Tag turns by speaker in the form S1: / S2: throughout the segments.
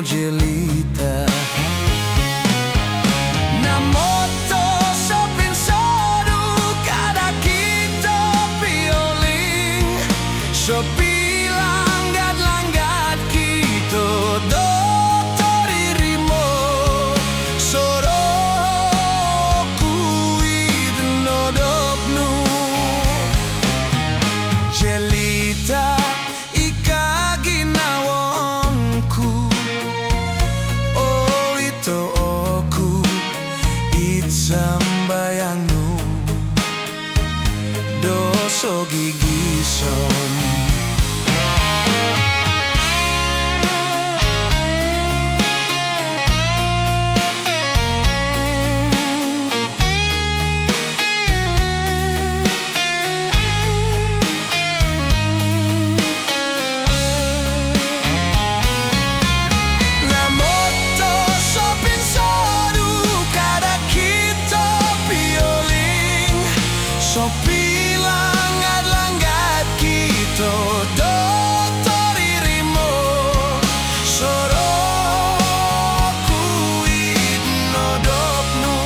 S1: Jelita Namoto sa pensado kada kita pioling so pilanggat-langgat kita do toririmo soro kuit nodopnu Jelita sambayangnu doso gigison so pilanggat-langgat kita do toririmo soro kuit nodopnu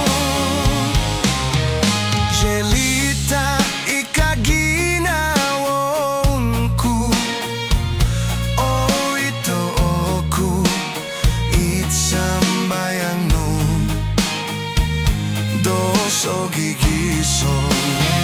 S1: Jelita ika ginawonku oh ito oku it sambayangnu doso gigison